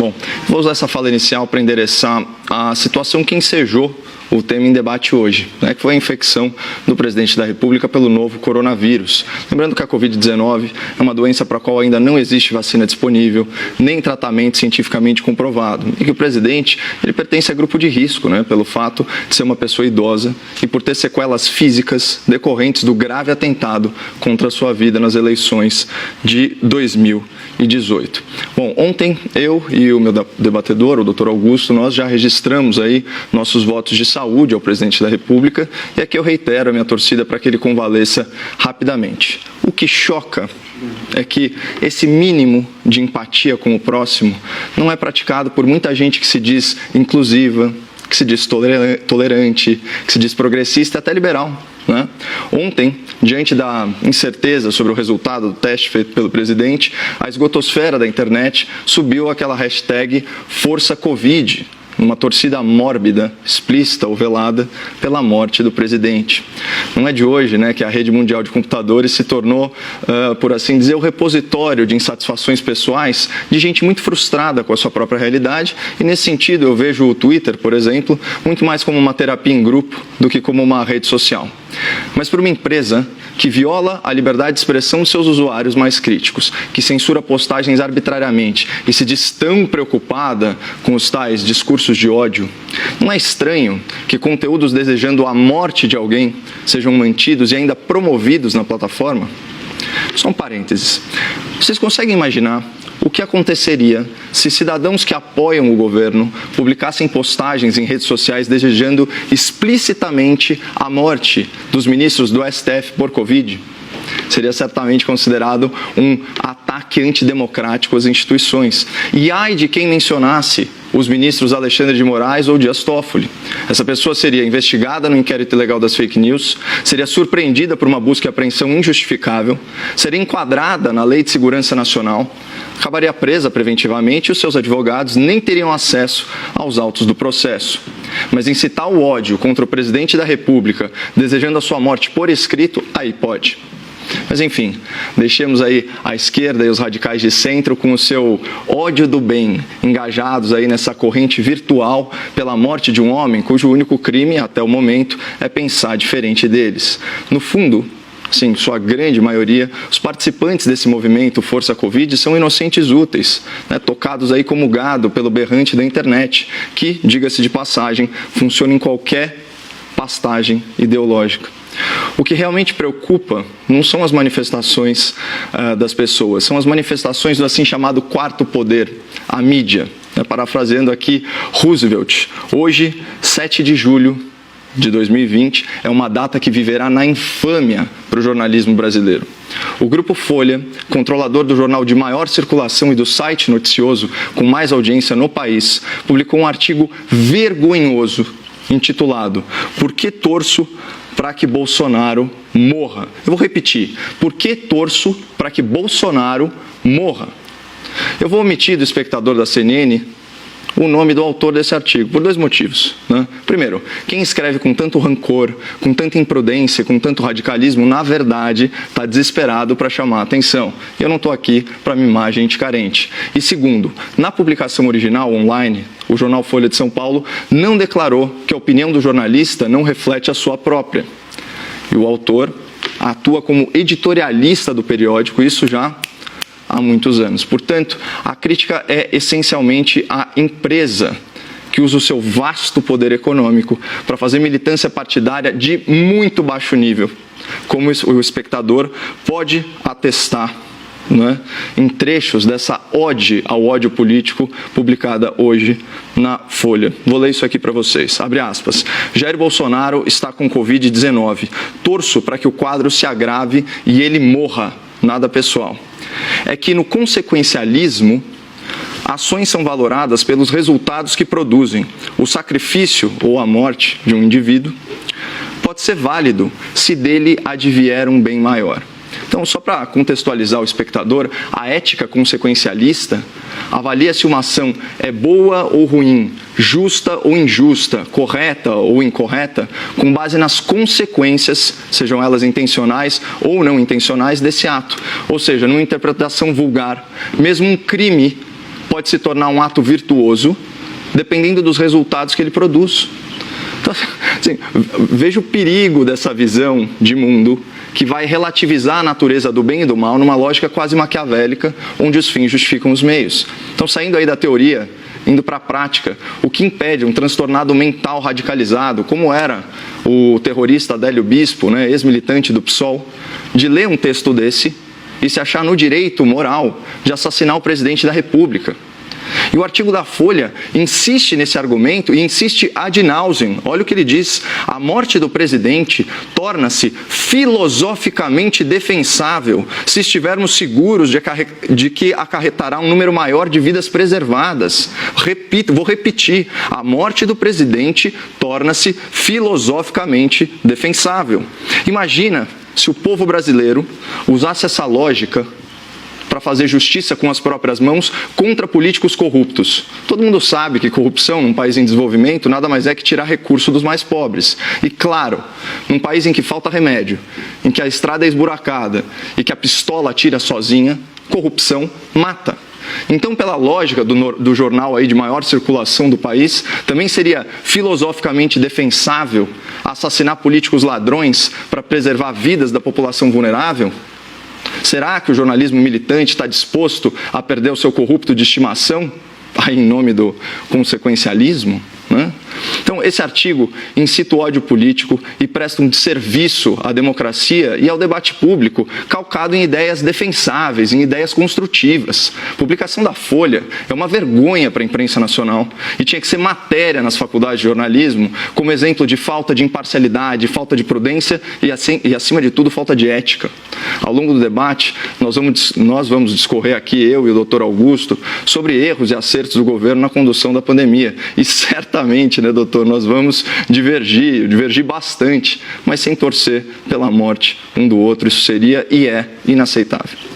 Bom, vou usar essa fala inicial para endereçar a situação que ensejou o tema em debate hoje, que foi a infecção do presidente da República pelo novo coronavírus. Lembrando que a Covid-19 é uma doença para a qual ainda não existe vacina disponível, nem tratamento cientificamente comprovado, e que o presidente ele pertence a grupo de risco, pelo fato de ser uma pessoa idosa e por ter sequelas físicas decorrentes do grave atentado contra a sua vida nas eleições de 2018. Bom, ontem eu e o meu debatedor, o Dr. Augusto, nós já registramos aí nossos votos de saúde ao presidente da República e aqui eu reitero a minha torcida para que ele convalesça rapidamente. O que choca é que esse mínimo de empatia com o próximo não é praticado por muita gente que se diz inclusiva, que se diz tolerante, que se diz progressista, até liberal. Ontem, diante da incerteza sobre o resultado do teste feito pelo presidente, a esgotosfera da internet subiu aquela hashtag Força Covid, uma torcida mórbida, explícita ou velada pela morte do presidente. Não é de hoje que a rede mundial de computadores se tornou, por assim dizer, o repositório de insatisfações pessoais de gente muito frustrada com a sua própria realidade e, nesse sentido, eu vejo o Twitter, por exemplo, muito mais como uma terapia em grupo do que como uma rede social. Mas para uma empresa que viola a liberdade de expressão de seus usuários mais críticos, que censura postagens arbitrariamente e se diz tão preocupada com os tais discursos de ódio, não é estranho que conteúdos desejando a morte de alguém sejam mantidos e ainda promovidos na plataforma? Só um parênteses. Vocês conseguem imaginar o que aconteceria se cidadãos que apoiam o governo publicassem postagens em redes sociais desejando explicitamente a morte dos ministros do STF por Covid? Seria certamente considerado um ataque antidemocrático às instituições. E ai de quem mencionasse os ministros Alexandre de Moraes ou Dias Toffoli. Essa pessoa seria investigada no inquérito ilegal das fake news, seria surpreendida por uma busca e apreensão injustificável, seria enquadrada na Lei de Segurança Nacional, acabaria presa preventivamente e os seus advogados nem teriam acesso aos autos do processo. Mas incitar o ódio contra o presidente da República, desejando a sua morte por escrito, aí pode. Mas enfim, deixemos aí a esquerda e os radicais de centro com o seu ódio do bem, engajados aí nessa corrente virtual pela morte de um homem cujo único crime, até o momento, é pensar diferente deles. No fundo, sim, sua grande maioria, os participantes desse movimento Força Covid são inocentes úteis, tocados aí como gado pelo berrante da internet, que, diga-se de passagem, funciona em qualquer pastagem ideológica. O que realmente preocupa não são as manifestações das pessoas, são as manifestações do assim chamado quarto poder, a mídia. Parafraseando aqui Roosevelt, hoje, 7 de julho de 2020, é uma data que viverá na infâmia para o jornalismo brasileiro. O Grupo Folha, controlador do jornal de maior circulação e do site noticioso com mais audiência no país, publicou um artigo vergonhoso intitulado "Por que torço para que Bolsonaro morra?". Eu vou repetir. Por que torço para que Bolsonaro morra? Eu vou omitir do espectador da CNN o nome do autor desse artigo, por 2 motivos. Primeiro, quem escreve com tanto rancor, com tanta imprudência, com tanto radicalismo, na verdade, está desesperado para chamar a atenção. Eu não estou aqui para mimar gente carente. E segundo, na publicação original, online, o jornal Folha de São Paulo não declarou que a opinião do jornalista não reflete a sua própria. E o autor atua como editorialista do periódico, isso já há muitos anos. Portanto, a crítica é essencialmente à empresa que usa o seu vasto poder econômico para fazer militância partidária de muito baixo nível, como o espectador pode atestar em trechos dessa ode ao ódio político publicada hoje na Folha. Vou ler isso aqui para vocês. Abre aspas. Jair Bolsonaro está com Covid-19. Torço para que o quadro se agrave e ele morra. Nada pessoal. É que no consequencialismo, ações são valoradas pelos resultados que produzem. O sacrifício ou a morte de um indivíduo pode ser válido se dele advier um bem maior. Então, só para contextualizar o espectador, a ética consequencialista avalia se uma ação é boa ou ruim, justa ou injusta, correta ou incorreta, com base nas consequências, sejam elas intencionais ou não intencionais, desse ato. Ou seja, numa interpretação vulgar, mesmo um crime pode se tornar um ato virtuoso, dependendo dos resultados que ele produz. Então, assim, vejo o perigo dessa visão de mundo que vai relativizar a natureza do bem e do mal numa lógica quase maquiavélica, onde os fins justificam os meios. Então, saindo aí da teoria, indo para a prática, o que impede um transtornado mental radicalizado, como era o terrorista Adélio Bispo, né, ex-militante do PSOL, de ler um texto desse e se achar no direito moral de assassinar o presidente da República. E o artigo da Folha insiste nesse argumento e insiste ad nauseam. Olha o que ele diz: a morte do presidente torna-se filosoficamente defensável se estivermos seguros de que acarretará um número maior de vidas preservadas. Vou repetir: a morte do presidente torna-se filosoficamente defensável. Imagina se o povo brasileiro usasse essa lógica para fazer justiça com as próprias mãos contra políticos corruptos. Todo mundo sabe que corrupção num país em desenvolvimento nada mais é que tirar recurso dos mais pobres. E claro, num país em que falta remédio, em que a estrada é esburacada e que a pistola atira sozinha, corrupção mata. Então, pela lógica do jornal aí de maior circulação do país, também seria filosoficamente defensável assassinar políticos ladrões para preservar vidas da população vulnerável? Será que o jornalismo militante está disposto a perder o seu corrupto de estimação, aí em nome do consequencialismo? Né? Então, esse artigo incita o ódio político e presta um desserviço à democracia e ao debate público, calcado em ideias defensáveis, em ideias construtivas. A publicação da Folha é uma vergonha para a imprensa nacional e tinha que ser matéria nas faculdades de jornalismo, como exemplo de falta de imparcialidade, falta de prudência e acima de tudo, falta de ética. Ao longo do debate, nós vamos discorrer aqui, eu e o doutor Augusto, sobre erros e acertos do governo na condução da pandemia. E certamente, né, doutor, nós vamos divergir bastante, mas sem torcer pela morte um do outro. Isso seria e é inaceitável.